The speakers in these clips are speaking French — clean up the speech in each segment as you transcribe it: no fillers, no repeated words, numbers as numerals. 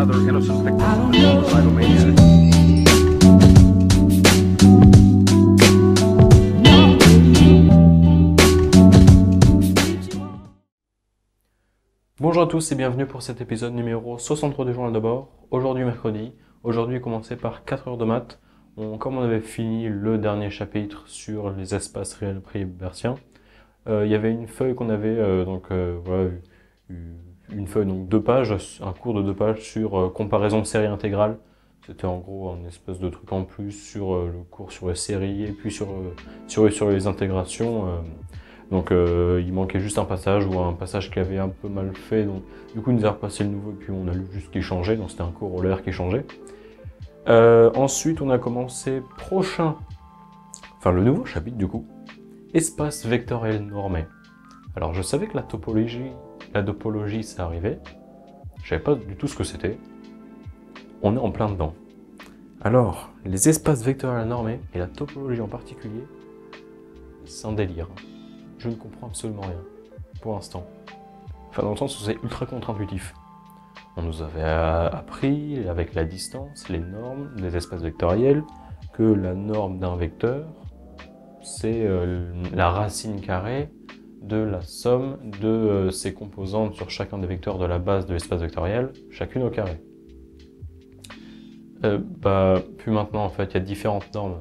another innocent victim of a homicidal maniac. Bonjour à tous et bienvenue pour cet épisode numéro 63 du journal de bord. Aujourd'hui mercredi, aujourd'hui commencé par 4 heures de maths. Comme on avait fini le dernier chapitre sur les espaces réels prix-bertiens, il y avait une feuille qu'on avait, voilà, une feuille, donc 2 pages, un cours de 2 pages sur comparaison de séries intégrales. C'était en gros un espèce de truc en plus sur le cours sur les séries et puis sur les intégrations. Donc il manquait juste un passage ou un passage qui avait un peu mal fait, donc du coup il nous a repassé le nouveau et puis on a lu juste ce qui changeait, donc c'était un corollaire qui changeait. Ensuite on a commencé le nouveau chapitre du coup, espace vectoriel normé. Alors je savais que la topologie ça arrivait, je savais pas du tout ce que c'était, on est en plein dedans. Alors les espaces vectoriels normés et la topologie en particulier, c'est un délire. Je ne comprends absolument rien, pour l'instant. Enfin, dans le sens où c'est ultra contre-intuitif. On nous avait appris, avec la distance, les normes des espaces vectoriels, que la norme d'un vecteur, c'est la racine carrée de la somme de ses composantes sur chacun des vecteurs de la base de l'espace vectoriel, chacune au carré. Puis maintenant, en fait, il y a différentes normes.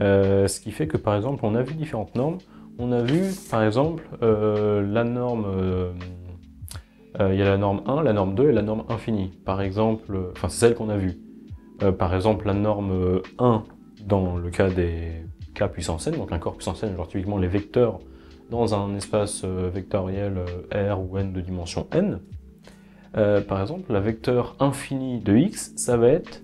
Ce qui fait que, par exemple, on a vu différentes normes. On a vu, par exemple, la norme, il y a la norme 1, la norme 2 et la norme infinie. Par exemple, c'est celle qu'on a vue. Par exemple, la norme 1 dans le cas des K puissance n, donc un corps puissance n, genre typiquement les vecteurs dans un espace vectoriel R ou n de dimension n. Par exemple, la vecteur infini de x, ça va être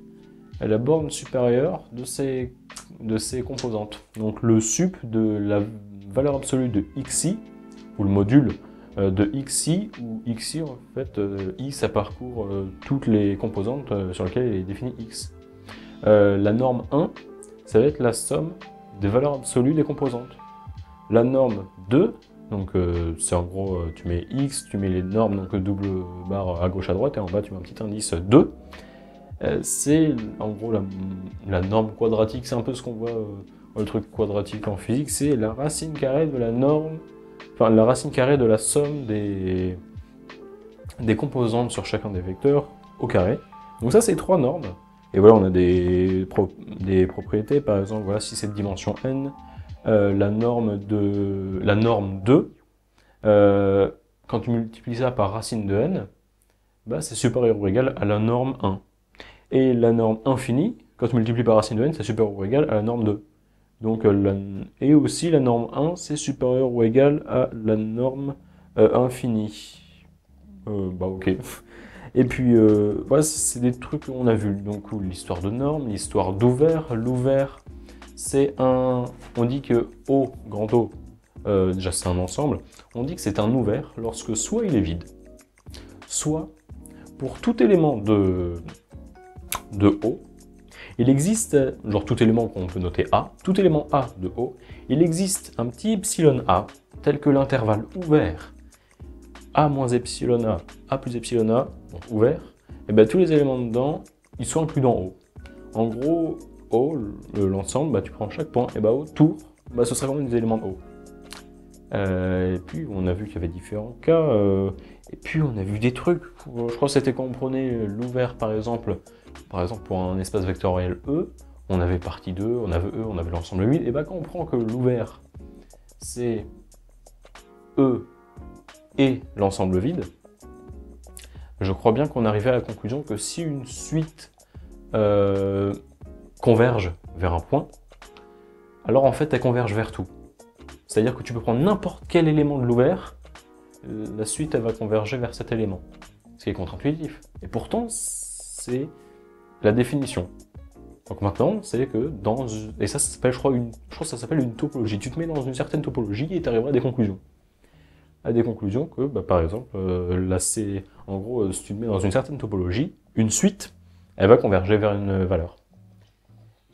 la borne supérieure de ses composantes. Donc le sup de la valeur absolue de xi, ou le module de xi, où xi, en fait, i, ça parcourt toutes les composantes sur lesquelles est défini x. La norme 1, ça va être la somme des valeurs absolues des composantes. La norme 2, donc c'est en gros, tu mets x, tu mets les normes, donc double barre à gauche à droite, et en bas tu mets un petit indice 2. C'est en gros la norme quadratique, c'est un peu ce qu'on voit, le truc quadratique en physique, c'est la racine carrée de la norme, la racine carrée de la somme des composantes sur chacun des vecteurs au carré. Donc ça c'est 3 normes, et voilà on a des propriétés, par exemple voilà si c'est de dimension n, la norme 2, quand tu multiplies ça par racine de n, c'est supérieur ou égal à la norme 1. Et la norme infinie, quand tu multiplies par racine de n, c'est supérieur ou égal à la norme 2. Donc, et aussi la norme 1, c'est supérieur ou égal à la norme infinie. Ok. Et puis, voilà, c'est des trucs qu'on a vus. Donc, l'histoire de normes, l'histoire d'ouvert. L'ouvert, c'est on dit que O, grand O, déjà c'est un ensemble, on dit que c'est un ouvert lorsque soit il est vide, soit pour tout élément de O, il existe, genre tout élément qu'on peut noter A, tout élément A de O, il existe un petit epsilon A, tel que l'intervalle ouvert A moins epsilon A plus epsilon A, donc ouvert, et bien tous les éléments dedans, ils sont inclus dans O. En gros, O, l'ensemble, tu prends chaque point, et autour, ce serait quand même des éléments de O. Et puis on a vu qu'il y avait différents cas, et puis on a vu des trucs, je crois que c'était quand on prenait l'ouvert par exemple pour un espace vectoriel E, on avait partie 2, on avait E, on avait l'ensemble vide, et quand on prend que l'ouvert c'est E et l'ensemble vide, je crois bien qu'on arrivait à la conclusion que si une suite converge vers un point, alors en fait elle converge vers tout. C'est-à-dire que tu peux prendre n'importe quel élément de l'ouvert, la suite elle va converger vers cet élément. Ce qui est contre-intuitif. Et pourtant, c'est la définition. Donc maintenant, c'est que et ça s'appelle, je crois que ça s'appelle une topologie. Tu te mets dans une certaine topologie et tu arriveras à des conclusions. À des conclusions que, par exemple, là c'est, en gros, si tu te mets dans une certaine topologie, une suite, elle va converger vers une valeur.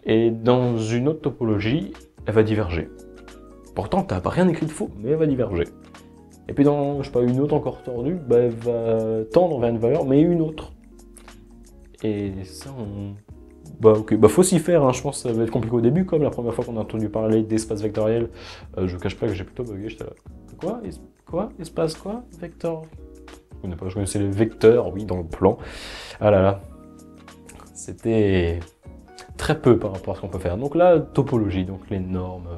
Et dans une autre topologie, elle va diverger. Pourtant, tu n'as pas rien écrit de faux, mais elle va diverger. Et puis dans, je sais pas, une autre encore tordue, elle va tendre vers une valeur, mais une autre. Et ça, bah ok, bah faut s'y faire, hein. Je pense que ça va être compliqué au début, comme la première fois qu'on a entendu parler d'espace vectoriel. Je cache pas que j'ai plutôt bugué, j'étais là. Quoi? Quoi? Espace quoi? Vecteur? Vous n'avez pas joué, c'est les vecteurs, oui, dans le plan. Ah là là. C'était très peu par rapport à ce qu'on peut faire. Donc là, topologie, donc les normes.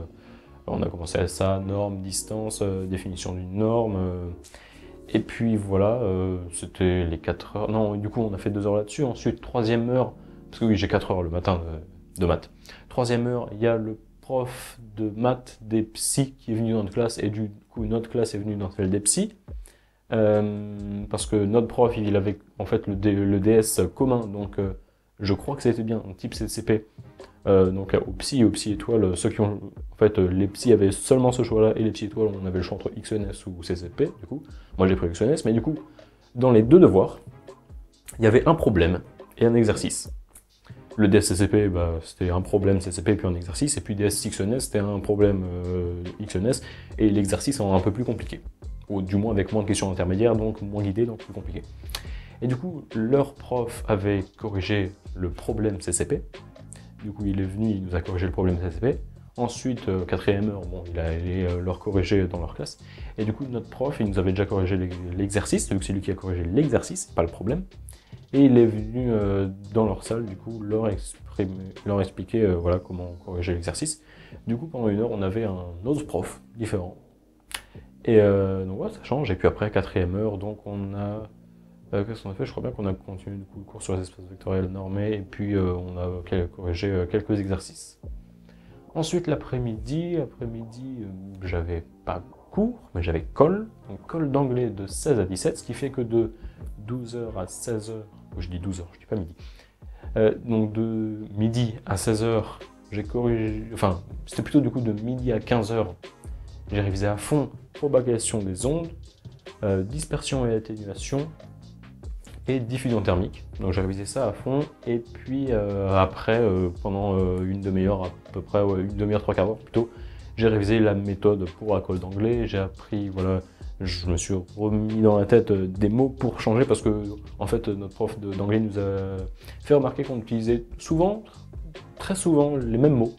On a commencé à ça, normes, distance, définition d'une norme. Et puis voilà, c'était les 4 heures. Non, du coup, on a fait 2 heures là-dessus. Ensuite, troisième heure, parce que oui, j'ai 4 heures le matin de maths. Troisième heure, il y a le prof de maths des psy qui est venu dans notre classe, et du coup, notre classe est venue dans celle des psy. Parce que notre prof, il avait en fait le DS commun, donc je crois que c'était bien un type CCP. Donc au psy étoile, ceux qui ont en fait les psy avaient seulement ce choix-là, et les psy étoiles, on avait le choix entre XENS ou CCP. Du coup, moi j'ai pris XENS, mais du coup, dans les 2 devoirs, il y avait un problème et un exercice. Le DS CCP, bah, c'était un problème CCP puis un exercice, et puis DS XENS, c'était un problème XENS et l'exercice un peu plus compliqué. Ou du moins avec moins de questions intermédiaires, donc moins guidé, donc plus compliqué. Et du coup, leur prof avait corrigé le problème CCP. Du coup, il est venu, il nous a corrigé le problème CCP. Ensuite, quatrième heure, bon, il a allé leur corriger dans leur classe. Et du coup, notre prof, il nous avait déjà corrigé l'exercice, vu que c'est lui qui a corrigé l'exercice, pas le problème. Et il est venu dans leur salle, du coup, leur expliquer voilà, comment corriger l'exercice. Du coup, pendant 1 heure, on avait un autre prof différent. Et donc voilà, ça change. Et puis après, quatrième heure, donc on a... qu'est-ce qu'on a fait? Je crois bien qu'on a continué du coup, le cours sur les espaces vectoriels normés, et puis on a corrigé quelques exercices. Ensuite, l'après-midi, j'avais pas cours, mais j'avais colle. Donc colle d'anglais de 16 à 17, ce qui fait que de 12h à 16h, je dis 12h, je dis pas midi. Donc de midi à 16h, j'ai corrigé, enfin, c'était plutôt du coup de midi à 15h, j'ai révisé à fond propagation des ondes, dispersion et atténuation, et diffusion thermique. Donc j'ai révisé ça à fond, et puis après, pendant une demi-heure à peu près, une demi-heure, 3/4 d'heure plutôt, j'ai révisé la méthode pour la colle d'anglais, j'ai appris, voilà, je me suis remis dans la tête des mots pour changer, parce que en fait notre prof d'anglais nous a fait remarquer qu'on utilisait souvent, très souvent, les mêmes mots.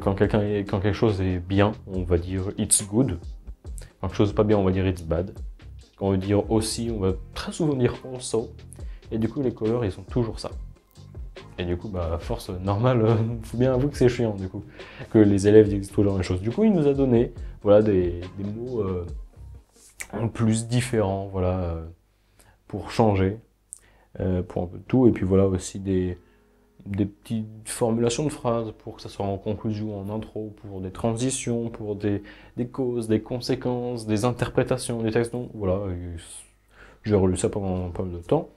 Quand quelque chose est bien, on va dire it's good. Quand quelque chose n'est pas bien, on va dire it's bad. Quand on veut dire aussi, on va très souvent dire also. Et du coup, les colleurs, ils sont toujours ça. Et du coup, bah, force normale, faut bien avouer que c'est chiant, du coup, que les élèves disent toujours la même chose. Du coup, il nous a donné, voilà, des mots en plus différents, voilà, pour changer, pour un peu de tout. Et puis voilà aussi des petites formulations de phrases pour que ça soit en conclusion, en intro, pour des transitions, pour des causes, des conséquences, des interprétations des textes. Donc voilà, j'ai relu ça pendant pas mal de temps.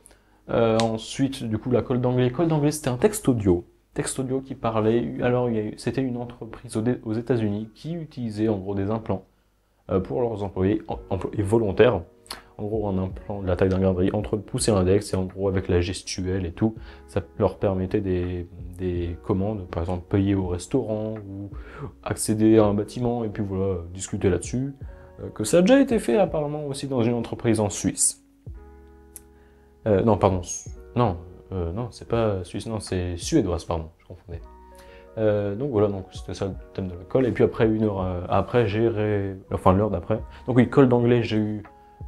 Ensuite, du coup, la colle d'anglais. Colle d'anglais, c'était un texte audio. Texte audio qui parlait. Alors, c'était une entreprise aux États-Unis qui utilisait en gros des implants pour leurs employés volontaires. En gros, un implant de la taille d'un gabarit entre le pouce et l'index, et en gros, avec la gestuelle et tout, ça leur permettait des commandes, par exemple, payer au restaurant ou accéder à un bâtiment, et puis voilà, discuter là-dessus. Que ça a déjà été fait apparemment aussi dans une entreprise en Suisse. Non, pardon. Non, c'est pas suisse, non, c'est suédoise, pardon, je confondais. Donc voilà, donc c'était ça le thème de la colle. Et puis après, 1 heure après, enfin l'heure d'après. Donc oui, colle d'anglais, j'ai eu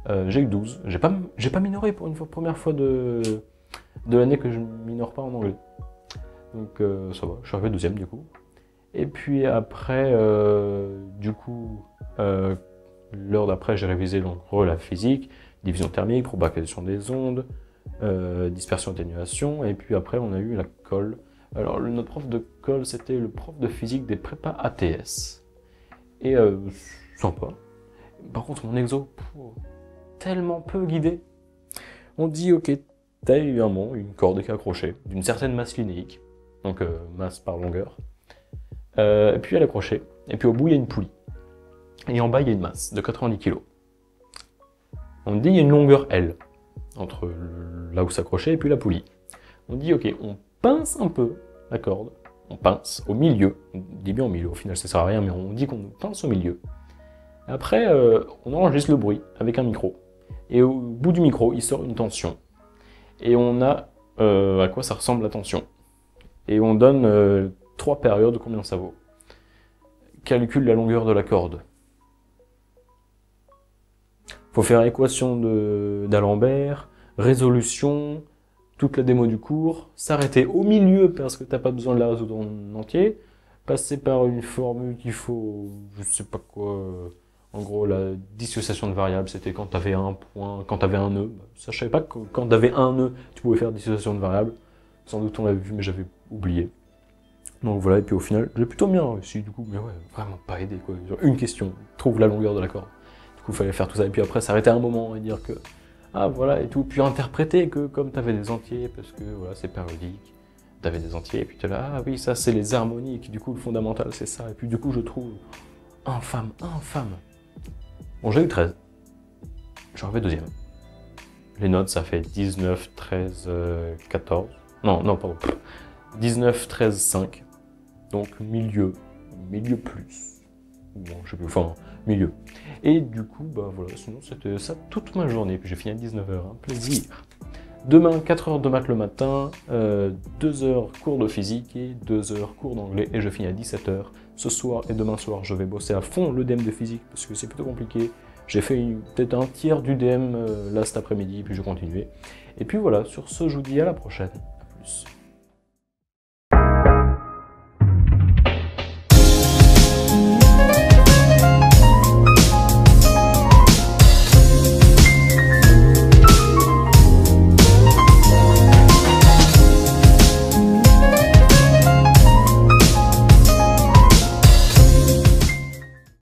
12. J'ai pas minoré pour une première fois de l'année que je minore pas en anglais. Donc ça va, je suis arrivé 2e du coup. Et puis après, du coup, l'heure d'après, j'ai révisé donc la physique, division thermique, propagation des ondes, dispersion, atténuation, et puis après on a eu la colle. Alors notre prof de colle, c'était le prof de physique des prépas ATS. Et sympa. Par contre mon exo, tellement peu guidé. On dit ok, t'as évidemment une corde qui est accrochée, d'une certaine masse linéique, donc masse par longueur, et puis elle est accrochée, et puis au bout il y a une poulie. Et en bas il y a une masse de 90 kg. On dit il y a une longueur L, entre là où s'accrochait et puis la poulie. On dit ok, on pince un peu la corde, on pince au milieu, on dit bien au milieu, au final ça sert à rien, mais on dit qu'on pince au milieu. Après, on enregistre le bruit avec un micro, et au bout du micro, il sort une tension. Et on a à quoi ça ressemble la tension. Et on donne 3 périodes, combien ça vaut. Calcule la longueur de la corde. Faut faire équation d'Alembert, résolution, toute la démo du cours, s'arrêter au milieu parce que t'as pas besoin de la résoudre en entier, passer par une formule qu'il faut, je sais pas quoi, en gros la dissociation de variables, c'était quand t'avais un point, quand t'avais un nœud. Ça, je savais pas que quand t'avais un nœud, tu pouvais faire dissociation de variables. Sans doute on l'avait vu, mais j'avais oublié. Donc voilà, et puis au final, j'ai plutôt bien réussi du coup, mais ouais, vraiment pas aidé quoi. Genre, une question, trouve la longueur de la corde. Du coup, il fallait faire tout ça, et puis après s'arrêter un moment et dire que, ah voilà, et tout, puis interpréter que comme t'avais des entiers, parce que voilà, c'est périodique, t'avais des entiers, et puis t'es là, ah oui, ça c'est les harmoniques, du coup le fondamental c'est ça, et puis du coup je trouve, infâme. Bon, j'ai eu 13, j'en fait deuxième. Les notes, ça fait 19, 13, 14, non, pardon, 19, 13, 5. Donc milieu plus. Bon, je sais plus, enfin, milieu. Et du coup, bah voilà, sinon c'était ça toute ma journée. Puis j'ai fini à 19h, un plaisir. Demain, 4 heures de maths le matin, 2 heures cours de physique et 2 heures cours d'anglais. Et je finis à 17h. Ce soir et demain soir, je vais bosser à fond le DM de physique parce que c'est plutôt compliqué. J'ai fait peut-être un tiers du DM là cet après-midi, puis je vais continuer. Et puis voilà, sur ce, je vous dis à la prochaine. A plus.